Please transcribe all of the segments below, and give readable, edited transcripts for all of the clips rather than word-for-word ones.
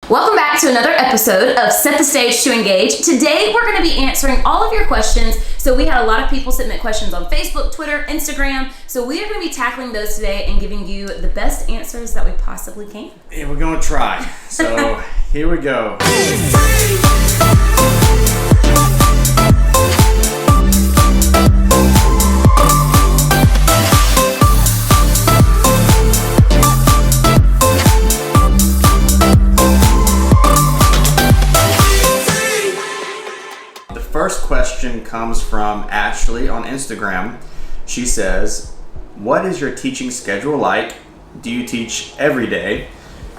Welcome back to another episode of Set the Stage to Engage. Today we're going to be answering all of your questions. So we had a lot of people submit questions on Facebook, Twitter, Instagram. So we are going to be tackling those today and giving you the best answers that we possibly can. Yeah, we're going to try. So here we go. First question comes from Ashley on Instagram. She says, what is your teaching schedule like? Do you teach every day?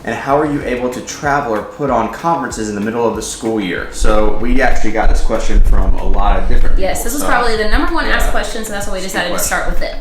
And how are you able to travel or put on conferences in the middle of the school year? So we actually got this question from a lot of different people. Yes, this was probably the number one asked question, so that's why we decided to start with it.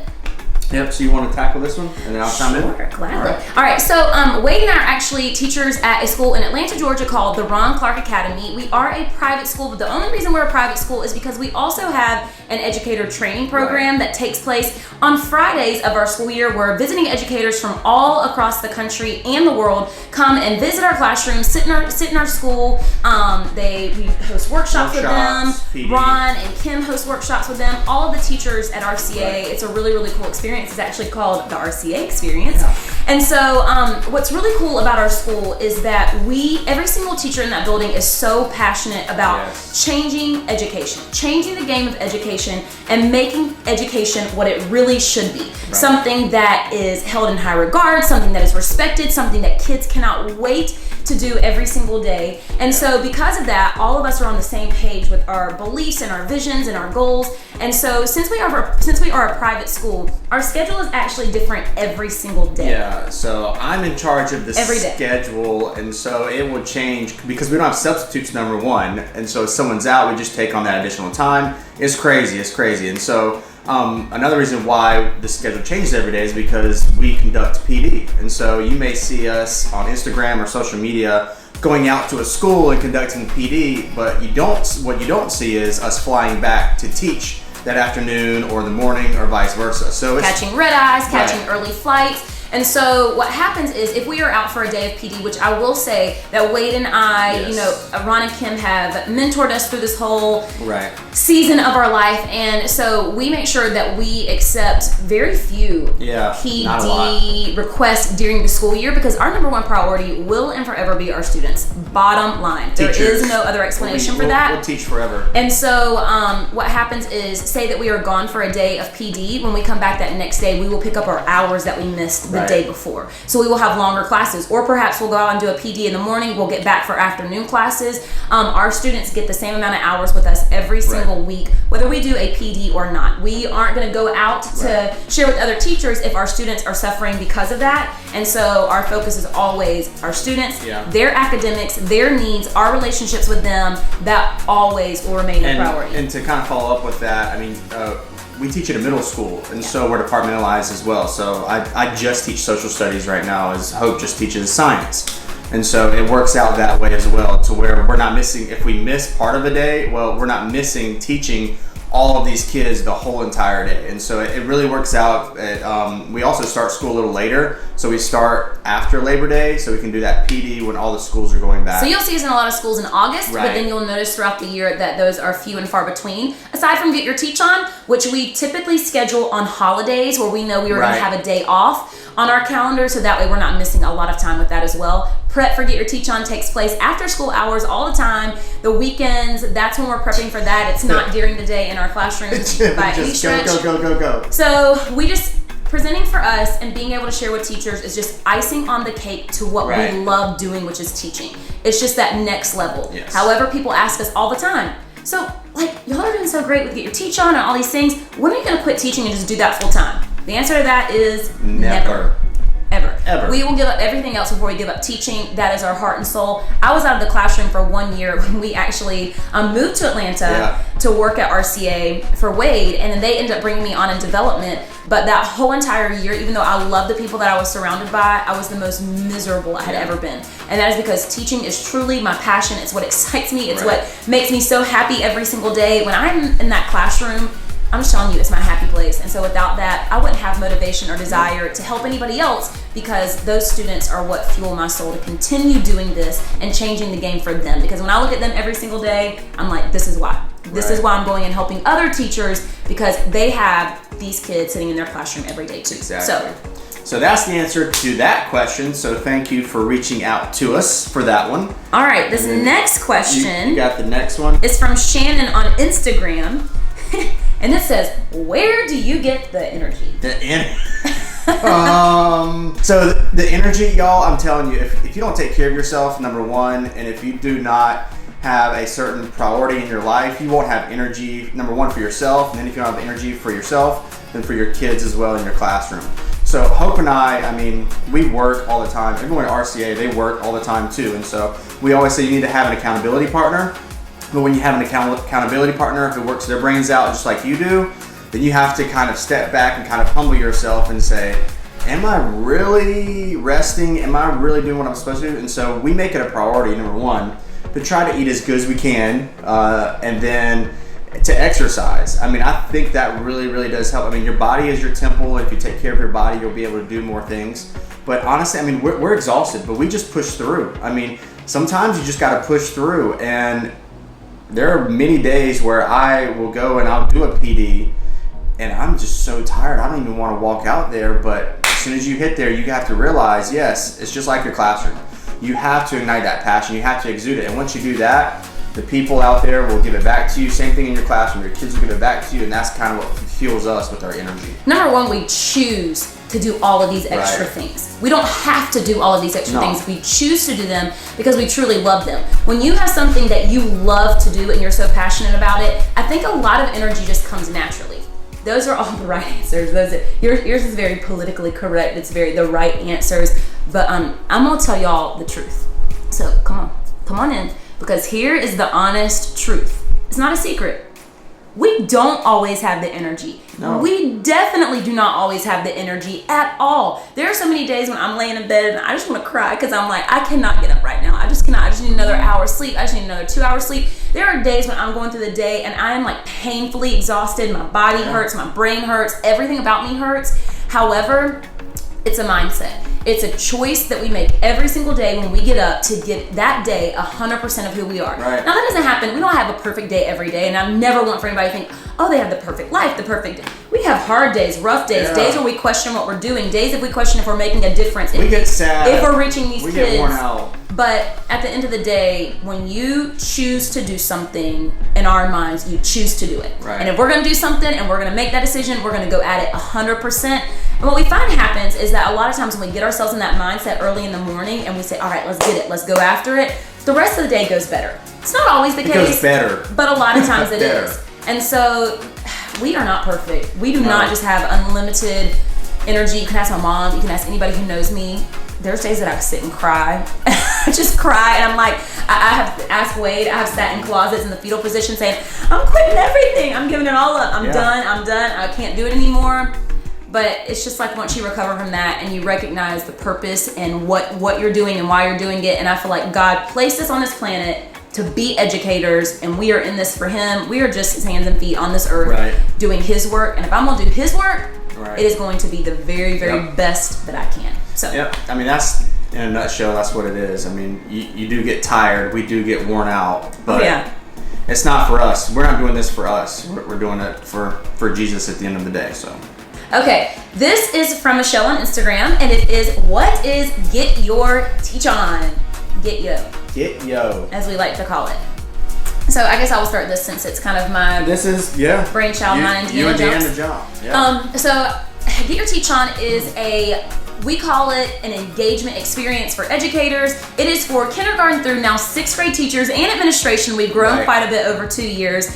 Yep, so you want to tackle this one? And then I'll chime in? Sure, gladly. All right, so Wade and I are actually teachers at a school in Atlanta, Georgia called the Ron Clark Academy. We are a private school, but the only reason we're a private school is because we also have an educator training program that takes place on Fridays of our school year, where visiting educators from all across the country and the world come and visit our classrooms, sit in our school. We host workshops with them. PD. Ron and Kim host workshops with them. All of the teachers at RCA. Right. It's a really, really cool experience. It's actually called the RCA experience. Yeah. And so what's really cool about our school is that every single teacher in that building is so passionate about changing education, changing the game of education, and making education what it really should be. Right. Something that is held in high regard, something that is respected, something that kids cannot wait to do every single day. And so because of that, all of us are on the same page with our beliefs and our visions and our goals. And so since we are a private school, our schedule is actually different every single day. Yeah, so I'm in charge of the schedule, and so it will change because we don't have substitutes, number one. And so if someone's out, we just take on that additional time. It's crazy. And so another reason why the schedule changes every day is because we conduct PD. And so you may see us on Instagram or social media going out to a school and conducting PD, but what you don't see is us flying back to teach that afternoon or the morning or vice versa. So it's catching red eyes, catching early flights. And so what happens is if we are out for a day of PD, which I will say that Wade and I, Ron and Kim have mentored us through this whole season of our life. And so we make sure that we accept very few PD requests during the school year, because our number one priority will and forever be our students. Bottom line. Teachers. There is no other explanation for that. We'll teach forever. And so what happens is, say that we are gone for a day of PD. When we come back that next day, we will pick up our hours that we missed the day before. So we will have longer classes, or perhaps we'll go out and do a PD in the morning. We'll get back for afternoon classes. Our students get the same amount of hours with us every single week, whether we do a PD or not. We aren't going to go out to share with other teachers if our students are suffering because of that. And so our focus is always our students, their academics, their needs, our relationships with them. That always will remain a priority. And to kind of follow up with that, I mean, we teach at a middle school, and so we're departmentalized as well. So I just teach social studies right now, as Hope just teaches science. And so it works out that way as well, to where we're not missing, if we miss part of a day, well, we're not missing teaching all of these kids the whole entire day. And so it really works out. We also start school a little later. So we start after Labor Day, so we can do that PD when all the schools are going back. So you'll see us in a lot of schools in August, but then you'll notice throughout the year that those are few and far between. Aside from Get Your Teach On, which we typically schedule on holidays where we know we were going to have a day off on our calendar, so that way we're not missing a lot of time with that as well. Prep for Get Your Teach On takes place after school hours all the time. The weekends, that's when we're prepping for that. It's not during the day in our classrooms by any stretch. Go. So we just, presenting for us and being able to share with teachers is just icing on the cake to what we love doing, which is teaching. It's just that next level. Yes. However, people ask us all the time, so y'all are doing so great with Get Your Teach On and all these things, when are you going to quit teaching and just do that full time? The answer to that is never. Ever. We will give up everything else before we give up teaching. That is our heart and soul. I was out of the classroom for 1 year when we actually moved to Atlanta to work at RCA for Wade, and then they ended up bringing me on in development. But that whole entire year, even though I loved the people that I was surrounded by, I was the most miserable I had ever been. And that is because teaching is truly my passion. It's what excites me. It's what makes me so happy every single day. When I'm in that classroom, I'm just telling you, it's my happy place. And so without that, I wouldn't have motivation or desire to help anybody else, because those students are what fuel my soul to continue doing this and changing the game for them. Because when I look at them every single day, I'm like, this is why. This is why I'm going and helping other teachers, because they have these kids sitting in their classroom every day too. Exactly. So that's the answer to that question. So thank you for reaching out to us for that one. All right, this next question. You got the next one? It's from Shannon on Instagram. And it says, where do you get the energy? So the energy, y'all, I'm telling you, if you don't take care of yourself, number one, and if you do not have a certain priority in your life, you won't have energy, number one, for yourself, and then if you don't have energy for yourself, then for your kids as well in your classroom. So Hope and I mean, we work all the time. Everyone at RCA, they work all the time too. And so we always say you need to have an accountability partner. But when you have an accountability partner who works their brains out just like you do, then you have to kind of step back and kind of humble yourself and say, am I really resting? Am I really doing what I'm supposed to do? And so we make it a priority, number one, to try to eat as good as we can, and then to exercise. I mean, I think that really, really does help. I mean, your body is your temple. If you take care of your body, you'll be able to do more things. But honestly, I mean, we're exhausted, but we just push through. I mean, sometimes you just got to push through. And there are many days where I will go and I'll do a PD, and I'm just so tired. I don't even want to walk out there. But as soon as you hit there, you have to realize, yes, it's just like your classroom. You have to ignite that passion. You have to exude it. And once you do that, the people out there will give it back to you. Same thing in your classroom. Your kids will give it back to you, and that's kind of what fuels us with our energy. Number one, we choose to do all of these extra things. We don't have to do all of these extra things. We choose to do them because we truly love them. When you have something that you love to do and you're so passionate about it, I think a lot of energy just comes naturally. Those are all the right answers. Yours is very politically correct. It's the right answers. But I'm gonna tell y'all the truth. So come on in. Because here is the honest truth. It's not a secret. We don't always have the energy. No. We definitely do not always have the energy at all. There are so many days when I'm laying in bed and I just want to cry because I'm like, I cannot get up right now. I just cannot. I just need another hour sleep. I just need another 2 hours sleep. There are days when I'm going through the day and I am like painfully exhausted. My body hurts. My brain hurts. Everything about me hurts. However, it's a mindset. It's a choice that we make every single day when we get up to give that day 100% of who we are. Right. Now that doesn't happen. We don't have a perfect day every day, and I never want for anybody to think, oh, they have the perfect life, the perfect day. We have hard days, rough days, days where we question what we're doing, days if we question if we're making a difference. We get sad. If we're reaching these kids. We get worn out. But at the end of the day, when you choose to do something in our minds, you choose to do it. Right. And if we're going to do something and we're going to make that decision, we're going to go at it 100%. And what we find happens is that a lot of times when we get ourselves in that mindset early in the morning and we say, all right, let's get it, let's go after it, the rest of the day goes better. It's not always the case. It goes better. But a lot of times it is. And so we are not perfect. We do not just have unlimited energy. You can ask my mom, you can ask anybody who knows me. There's days that I sit and cry. I just cry, and I'm like, I have asked Wade, I have sat in closets in the fetal position saying, I'm quitting everything. I'm giving it all up. I'm done. I can't do it anymore. But it's just like once you recover from that and you recognize the purpose and what you're doing and why you're doing it. And I feel like God placed us on this planet to be educators, and we are in this for Him. We are just His hands and feet on this earth doing His work. And if I'm going to do His work, it is going to be the very, very best that I can. So. Yep. I mean, that's, in a nutshell, that's what it is. I mean, you do get tired. We do get worn out. But it's not for us. We're not doing this for us. We're doing it for Jesus at the end of the day. So. Okay, this is from Michelle on Instagram, and it is, what is Get Your Teach On? Get Yo. Get Yo. As we like to call it. So I guess I will start this since it's kind of my brainchild, mine and Indiana Jones. Yeah. So Get Your Teach On is we call it an engagement experience for educators. It is for kindergarten through now 6th grade teachers and administration. We've grown quite a bit over 2 years,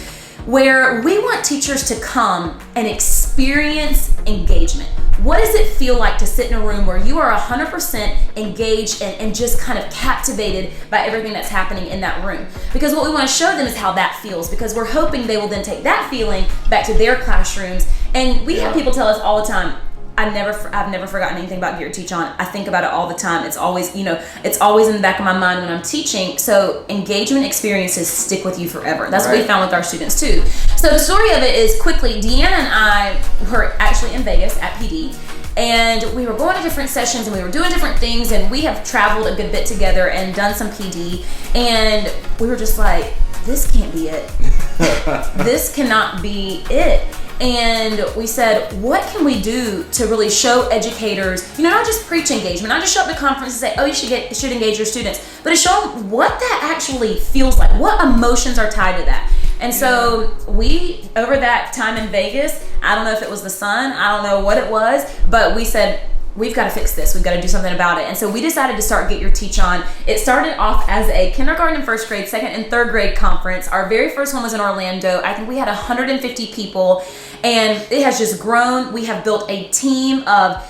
where we want teachers to come and experience engagement. What does it feel like to sit in a room where you are 100% engaged and just kind of captivated by everything that's happening in that room? Because what we want to show them is how that feels, because we're hoping they will then take that feeling back to their classrooms. And we have people tell us all the time, I've never forgotten anything about Get Your Teach On. I think about it all the time. It's always, it's always in the back of my mind when I'm teaching. So engagement experiences stick with you forever. That's what we found with our students too. So the story of it is, quickly, Deanna and I were actually in Vegas at PD, and we were going to different sessions and we were doing different things, and we have traveled a good bit together and done some PD, and we were just like, this can't be it. This cannot be it. And we said, what can we do to really show educators, not just preach engagement, not just show up to conference and say, oh, you should engage your students, but to show them what that actually feels like, what emotions are tied to that. And so we, over that time in Vegas, I don't know if it was the sun, I don't know what it was, but we said, we've got to fix this. We've got to do something about it. And so we decided to start Get Your Teach On. It started off as a kindergarten and first grade, second and third grade conference. Our very first one was in Orlando. I think we had 150 people, and it has just grown. We have built a team of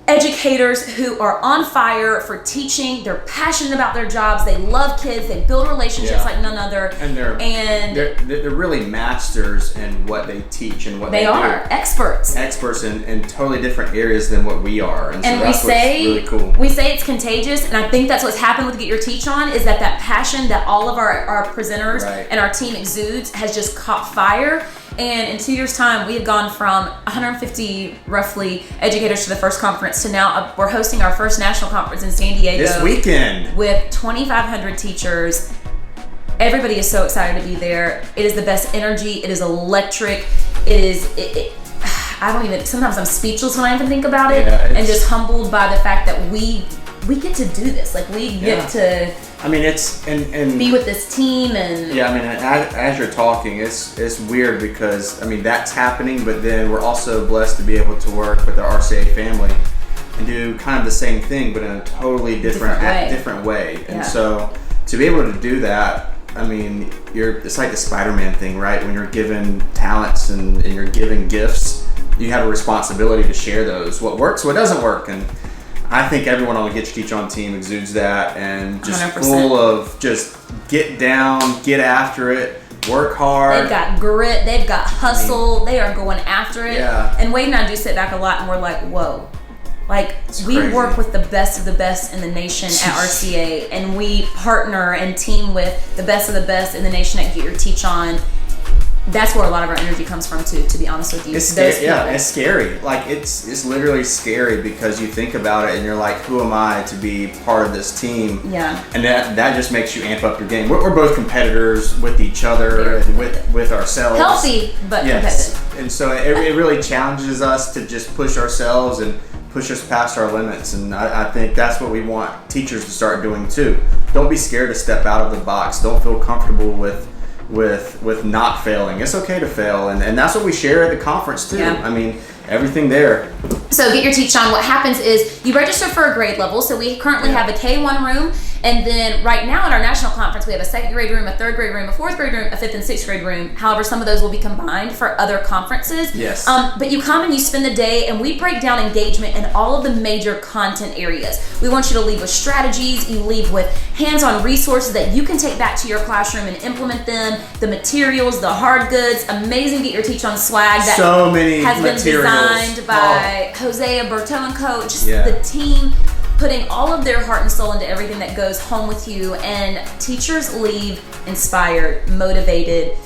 educators who are on fire for teaching. They're passionate about their jobs. They love kids. They build relationships like none other. And they're really masters in what they teach and what they are do. Experts in totally different areas than what we are. And so that's what's really cool. We say it's contagious, and I think that's what's happened with Get Your Teach On, is that passion that all of our presenters and our team exudes has just caught fire. And in 2 years' time, we have gone from 150 roughly educators to the first conference to now we're hosting our first national conference in San Diego this weekend with 2,500 teachers. Everybody is so excited to be there. It is the best energy. It is electric. Sometimes I'm speechless when I even think about it, and just humbled by the fact that we get to do this. Like, we get to. I mean, it's and be with this team and as you're talking, it's weird because that's happening, but then we're also blessed to be able to work with the RCA family and do kind of the same thing, but in a totally different way. And so to be able to do that, it's like the Spider-Man thing, right? When you're given talents and you're given gifts, you have a responsibility to share those. What works, what doesn't work, and I think everyone on the Get Your Teach On team exudes that, and just 100%. Full of just get down, get after it, work hard. They've got grit, they've got hustle, they are going after it. Yeah. And Wade and I do sit back a lot and we're like, whoa. Like, we crazy. work with the best of the best in the nation at RCA, and we partner and team with the best of the best in the nation at Get Your Teach On. That's where a lot of our energy comes from too, to be honest with you. It's scary. Yeah, it's scary. Like, it's literally scary because you think about it and you're like, who am I to be part of this team? Yeah. And that just makes you amp up your game. We're both competitors with each other and with ourselves. Healthy, but competitive. And so it really challenges us to just push ourselves and push us past our limits. And I think that's what we want teachers to start doing too. Don't be scared to step out of the box. Don't feel comfortable with not failing. It's okay to fail, and that's what we share at the conference too. Everything there. So Get Your Teach On, what happens is you register for a grade level. So we currently have a K1 room, and then right now at our national conference we have a second grade room, a third grade room, a fourth grade room, a fifth and sixth grade room. However, some of those will be combined for other conferences. Yes. But you come and you spend the day, and we break down engagement in all of the major content areas. We want you to leave with strategies. You leave with hands-on resources that you can take back to your classroom and implement them. The materials, the hard goods, amazing Get Your Teach On swag that so many has been materials. Designed by Hosea Berto and Co. Just the team putting all of their heart and soul into everything that goes home with you, and teachers leave inspired, motivated,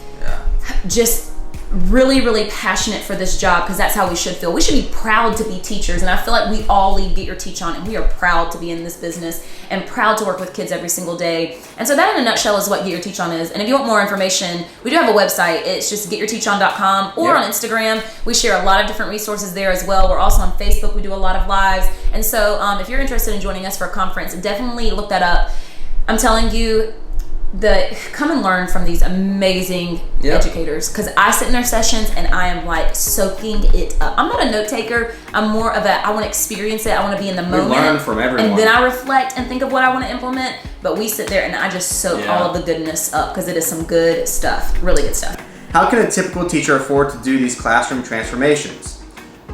just really, really passionate for this job, because that's how we should feel. We should be proud to be teachers, and I feel like we all leave Get Your Teach On, and we are proud to be in this business and proud to work with kids every single day. And so that in a nutshell is what Get Your Teach On is. And if you want more information, we do have a website. It's just getyourteachon.com, or on Instagram. We share a lot of different resources there as well. We're also on Facebook. We do a lot of lives. And so if you're interested in joining us for a conference, definitely look that up. I'm telling you, come and learn from these amazing educators, because I sit in their sessions and I am like soaking it up. I'm not a note taker. I'm more of I want to experience it. I want to be in the moment. We learn from everyone. And then I reflect and think of what I want to implement. But we sit there and I just soak all of the goodness up, because it is some good stuff, really good stuff. How can a typical teacher afford to do these classroom transformations?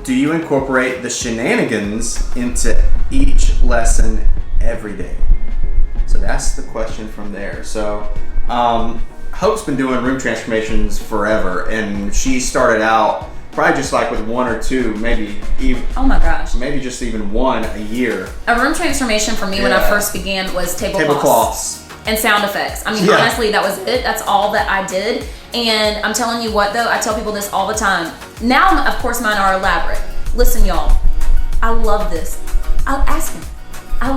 Do you incorporate the shenanigans into each lesson every day? So that's the question from there. So Hope's been doing room transformations forever, and she started out probably just like with 1 or 2, maybe even. Oh my gosh. Maybe just even 1 a year. A room transformation for me when I first began was tablecloths and sound effects. I mean, honestly, that was it. That's all that I did. And I'm telling you what, though, I tell people this all the time. Now, of course, mine are elaborate. Listen, y'all, I love this. I'll ask him. I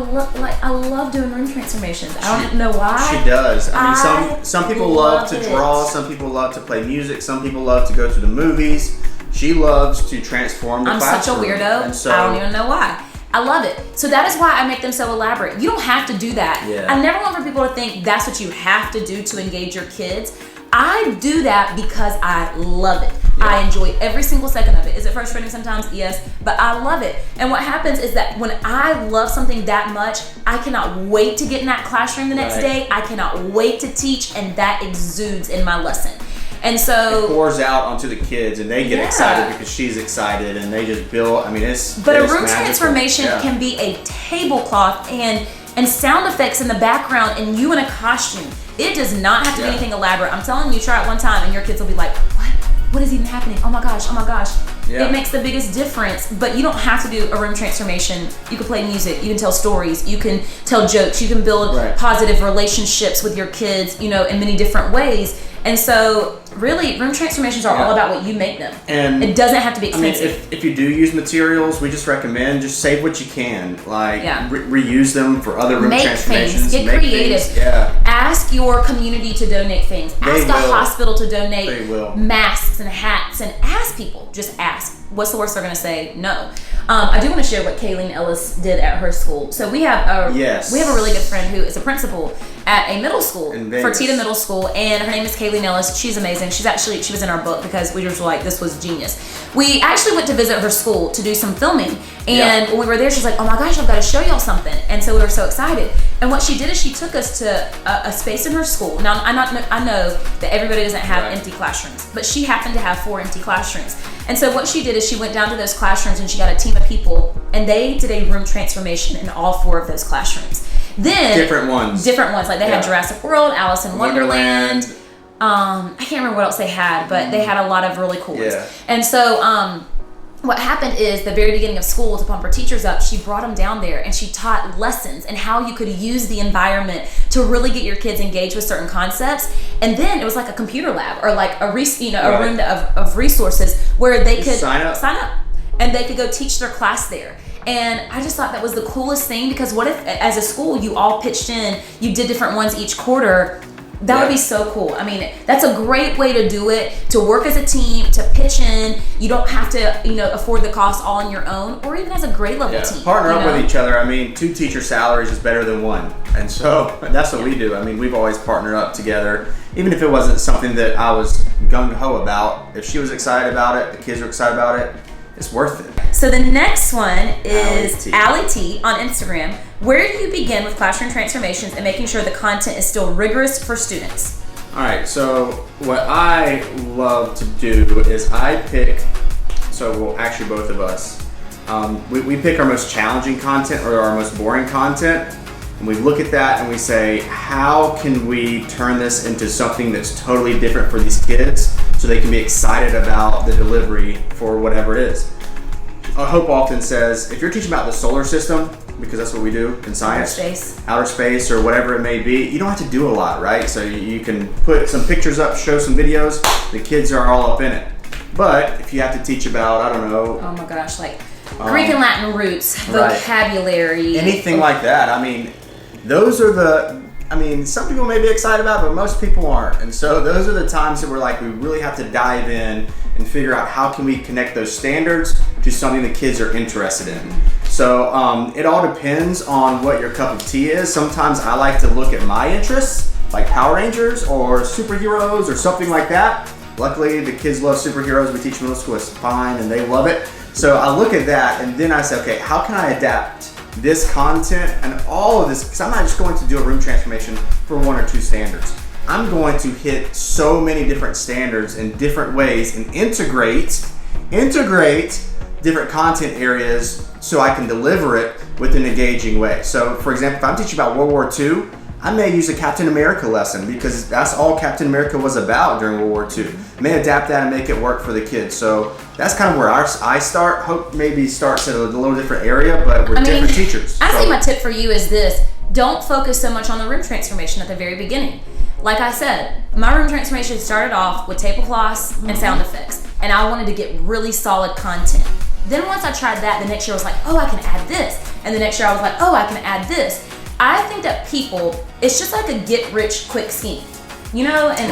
love doing room transformations. I don't know why. She does. I mean, some people love to draw. Some people love to play music. Some people love to go to the movies. She loves to transform the classroom. I'm such a weirdo. And so, I don't even know why. I love it. So that is why I make them so elaborate. You don't have to do that. Yeah. I never want for people to think that's what you have to do to engage your kids. I do that because I love it. Yeah. I enjoy every single second of it. Is it frustrating sometimes? Yes, but I love it. And what happens is that when I love something that much, I cannot wait to get in that classroom the next day. I cannot wait to teach, and that exudes in my lesson. And so it pours out onto the kids, and they get excited because she's excited, and they just build. I mean, But a room transformation can be a tablecloth and sound effects in the background, and you in a costume. It does not have to be anything elaborate. I'm telling you, try it one time, and your kids will be like, "What? What is even happening? Oh my gosh! Oh my gosh!" Yeah. It makes the biggest difference. But you don't have to do a room transformation. You can play music. You can tell stories. You can tell jokes. You can build positive relationships with your kids. You know, in many different ways. And so, really, room transformations are all about what you make them. And it doesn't have to be expensive. I mean, if you do use materials, we just recommend just save what you can. Like, reuse them for other room transformations. Get creative. Ask your community to donate things. Ask a hospital to donate masks and hats. And ask people. Just ask. What's the worst they're going to say? No. I do want to share what Kayleen Ellis did at her school. So we have a really good friend who is a principal at a middle school, Fertitta Middle School, and her name is Kayleen Ellis. She's amazing. She was in our book because we just were like, this was genius. We actually went to visit her school to do some filming, and when we were there, she's like, oh my gosh, I've got to show y'all something. And so we were so excited. And what she did is she took us to a space in her school. Now, I know that everybody doesn't have empty classrooms, but she happened to have 4 empty classrooms. And so what she did is she went down to those classrooms and she got a team of people, and they did a room transformation in all 4 of those classrooms. Then different ones. Like they had Jurassic World, Alice in Wonderland. I can't remember what else they had, but they had a lot of really cool ones. And so what happened is the very beginning of school, to pump her teachers up, she brought them down there and she taught lessons and how you could use the environment to really get your kids engaged with certain concepts. And then it was like a computer lab or like a room of resources where they could sign up and they could go teach their class there. And I just thought that was the coolest thing, because what if as a school you all pitched in, you did different ones each quarter? That would be so cool. I mean, that's a great way to do it, to work as a team, to pitch in. You don't have to, afford the cost all on your own, or even as a grade level team. Partner up with each other. I mean, 2 teacher salaries is better than 1. And so that's what we do. I mean, we've always partnered up together. Even if it wasn't something that I was gung-ho about, if she was excited about it, the kids were excited about it, it's worth it. So the next one is Allie T on Instagram. Where do you begin with classroom transformations and making sure the content is still rigorous for students? All right, so what I love to do is actually both of us, we pick our most challenging content or our most boring content, and we look at that and we say, how can we turn this into something that's totally different for these kids so they can be excited about the delivery for whatever it is. Hope often says, if you're teaching about the solar system, because that's what we do in science, outer space or whatever it may be, you don't have to do a lot, right? So you can put some pictures up, show some videos, the kids are all up in it. But if you have to teach about, I don't know. Oh my gosh, like Greek and Latin roots, vocabulary. Anything like that. I mean, those are some people may be excited about it, but most people aren't. And so those are the times that we're like, we really have to dive in and figure out how can we connect those standards to something the kids are interested in. So it all depends on what your cup of tea is. Sometimes I like to look at my interests, like Power Rangers or superheroes or something like that. Luckily, the kids love superheroes. We teach middle school, it's fine, and they love it. So I look at that and then I say, okay, how can I adapt this content and all of this? Because I'm not just going to do a room transformation for 1 or 2 standards. I'm going to hit so many different standards in different ways and integrate different content areas so I can deliver it with an engaging way. So for example, if I'm teaching about World War II, I may use a Captain America lesson because that's all Captain America was about during World War II. I may adapt that and make it work for the kids. So that's kind of where I start. Hope maybe starts at a little different area, but we're different teachers. I think my tip for you is this. Don't focus so much on the room transformation at the very beginning. Like I said, my room transformation started off with tablecloths and sound effects, and I wanted to get really solid content. Then once I tried that, the next year I was like, oh, I can add this. And the next year I was like, oh, I can add this. I think that people, it's just like a get rich quick scheme. You know, and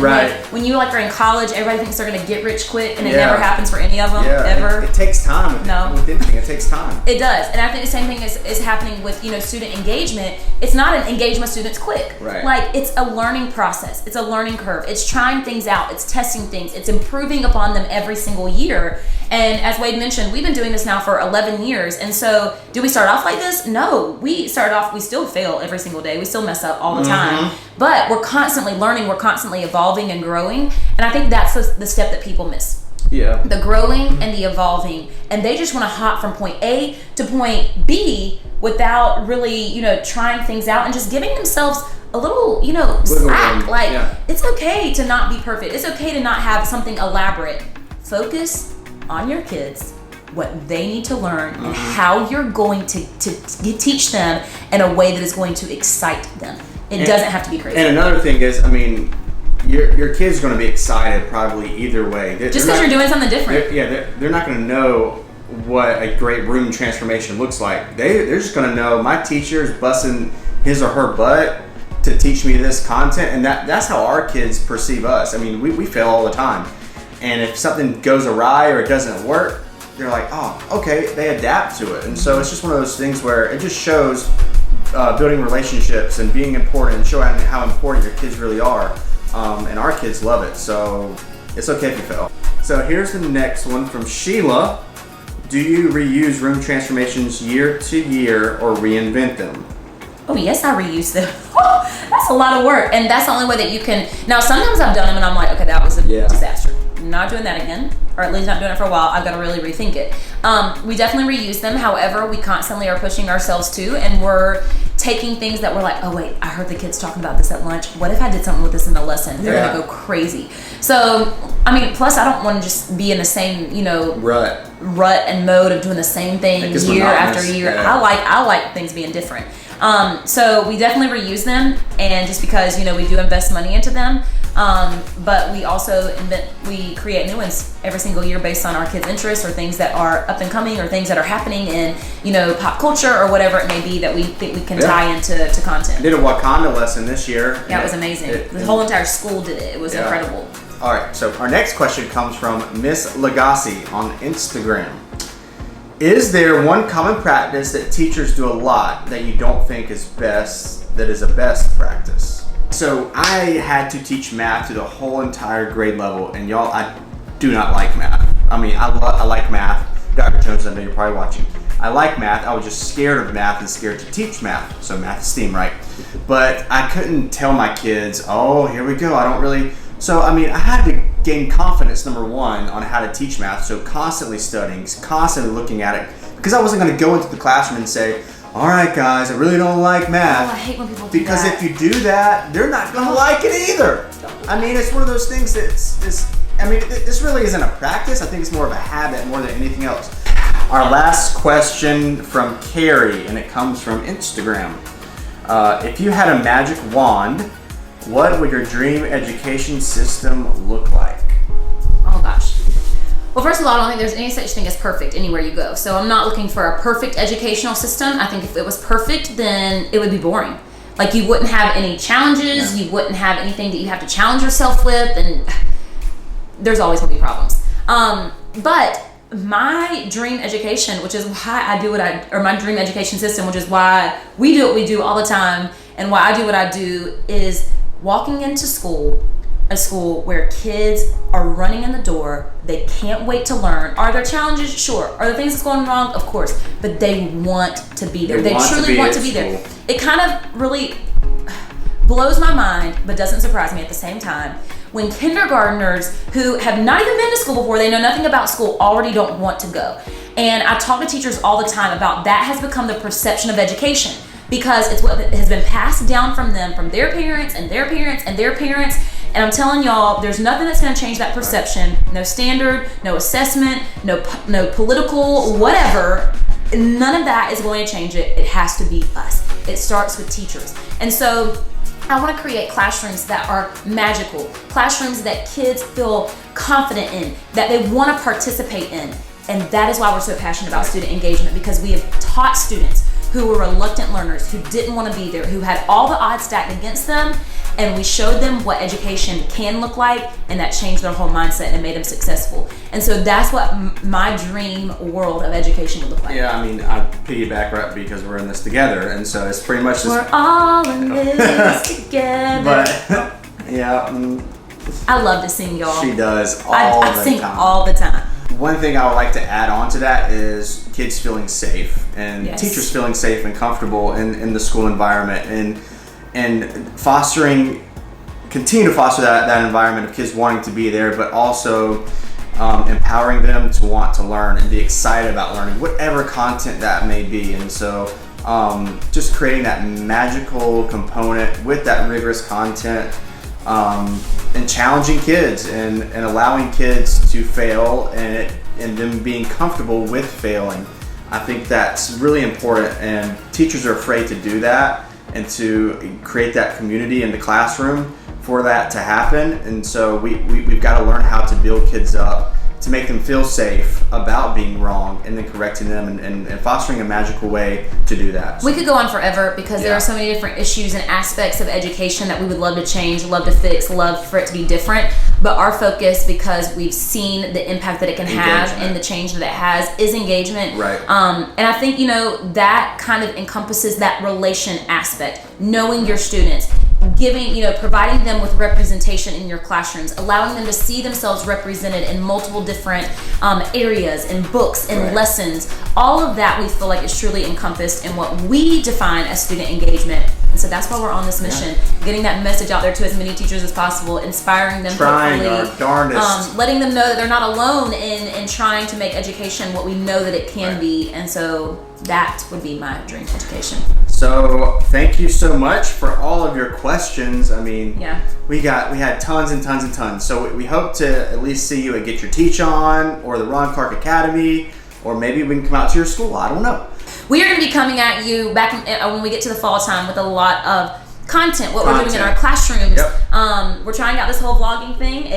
when you like are in college, everybody thinks they're gonna get rich quick, and it never happens for any of them ever. It takes time. With anything, it takes time. It does, and I think the same thing is happening with student engagement. It's not an engagement with students quick. Right. Like it's a learning process. It's a learning curve. It's trying things out. It's testing things. It's improving upon them every single year. And as Wade mentioned, we've been doing this now for 11 years. And so, do we start off like this? No, we still fail every single day. We still mess up all the time. But we're constantly learning. We're constantly evolving and growing. And I think that's the step that people miss. Yeah. The growing and the evolving. And they just want to hop from point A to point B without really, trying things out and just giving themselves a little, slack. It's okay to not be perfect. It's okay to not have something elaborate. Focus on your kids, what they need to learn, and how you're going to teach them in a way that is going to excite them. It doesn't have to be crazy. And another thing is, your kid's going to be excited probably either way. Just because you're doing something different. They're not going to know what a great room transformation looks like. They're just going to know my teacher is busting his or her butt to teach me this content, and that's how our kids perceive us. We fail all the time. And if something goes awry or it doesn't work, they're like, oh, okay, they adapt to it. And so it's just one of those things where it just shows building relationships and being important and showing how important your kids really are. And our kids love it. So it's okay if you fail. So here's the next one from Sheila. Do you reuse room transformations year to year or reinvent them? Oh, yes, I reuse them. That's a lot of work. And that's the only way that you can. Now, sometimes I've done them and I'm like, okay, that was a disaster. I'm not doing that again, or at least not doing it for a while. I've got to really rethink it. We definitely reuse them. However, we constantly are pushing ourselves too, and we're taking things that we're like, oh wait, I heard the kids talking about this at lunch. What if I did something with this in the lesson? They're gonna go crazy. So, plus I don't want to just be in the same, rut and mode of doing the same thing year after year. Yeah. I like things being different. So we definitely reuse them, and just because we do invest money into them, but we also we create new ones every single year based on our kids' interests or things that are up and coming or things that are happening in pop culture or whatever it may be that we think we can tie into content. I did a Wakanda lesson this year. Yeah, it was amazing. The whole entire school did it. It was incredible. All right, so our next question comes from Miss Lagasse on Instagram. Is there one common practice that teachers do a lot that you don't think is that is a best practice? So I had to teach math to the whole entire grade level, and y'all, I do not like math. I like math. Dr. Jones, I know you're probably watching. I like math. I was just scared of math and scared to teach math. So math is STEAM, right? But I couldn't tell my kids, oh, here we go. I don't really. So, I had to gain confidence, number one, on how to teach math. So constantly studying, constantly looking at it. Because I wasn't going to go into the classroom and say, all right, guys, I really don't like math. Oh, I hate when people do because that. If you do that, they're not going to like it either. It's one of those things this really isn't a practice. I think it's more of a habit more than anything else. Our last question from Carrie, and it comes from Instagram. If you had a magic wand, what would your dream education system look like? Oh, gosh. Well, first of all, I don't think there's any such thing as perfect anywhere you go. So I'm not looking for a perfect educational system. I think if it was perfect, then it would be boring. Like you wouldn't have any challenges. You wouldn't have anything that you have to challenge yourself with. And there's always going to be problems. But my dream education, which is why I do my dream education system, which is why we do what we do all the time, and why I do what I do, is walking into a school where kids are running in the door. They can't wait to learn. Are there challenges? Sure. Are there things that's going wrong? Of course. But they want to be there. They truly want to be there. It kind of really blows my mind, but doesn't surprise me at the same time, when kindergartners who have not even been to school before, they know nothing about school, already don't want to go. And I talk to teachers all the time about that has become the perception of education. because it's what has been passed down from them, from their parents and their parents and their parents. And I'm telling y'all, there's nothing that's going to change that perception. No standard, no assessment, no political, whatever. None of that is going to change it. It has to be us. It starts with teachers. And so I want to create classrooms that are magical, classrooms that kids feel confident in, that they want to participate in. And that is why we're so passionate about student engagement, because we have taught students who were reluctant learners, who didn't want to be there, who had all the odds stacked against them, and we showed them what education can look like, and that changed their whole mindset and made them successful. And so that's what my dream world of education would look like. Yeah, I mean, I piggyback right because we're in this together, and so it's pretty much just... We're all in this together. But, yeah. I love to sing, y'all. She does all the time. I sing all the time. One thing I would like to add on to that is kids feeling safe and teachers feeling safe and comfortable in the school environment, and continue to foster that environment of kids wanting to be there, but also empowering them to want to learn and be excited about learning, whatever content that may be. And so just creating that magical component with that rigorous content, and challenging kids and allowing kids to fail and them being comfortable with failing. I think that's really important, and teachers are afraid to do that and to create that community in the classroom for that to happen. And so we've got to learn how to build kids up to make them feel safe about being wrong, and then correcting them and fostering a magical way to do that. We could go on forever because there are so many different issues and aspects of education that we would love to change, love to fix, love for it to be different. But our focus, because we've seen the impact that it can have and the change that it has, is engagement. Right. And I think, that kind of encompasses that relation aspect, knowing your students, providing them with representation in your classrooms, allowing them to see themselves represented in multiple different areas and books and lessons. All of that we feel like is truly encompassed in what we define as student engagement. And so that's why we're on this mission, getting that message out there to as many teachers as possible, inspiring them, trying our darndest, letting them know that they're not alone in trying to make education what we know that it can be. And so that would be my dream education. So thank you so much for all of your questions. I mean, we had tons and tons and tons. So we hope to at least see you at Get Your Teach On or the Ron Clark Academy, or maybe we can come out to your school. I don't know. We are going to be coming at you back when we get to the fall time with a lot of content, what we're doing in our classrooms. We're trying out this whole vlogging thing.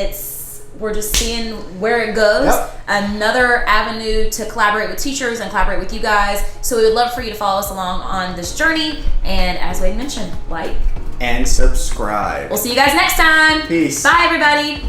We're just seeing where it goes. Another avenue to collaborate with teachers and collaborate with you guys. So we would love for you to follow us along on this journey. And as Wade mentioned, like and subscribe. We'll see you guys next time. Peace. Bye, everybody.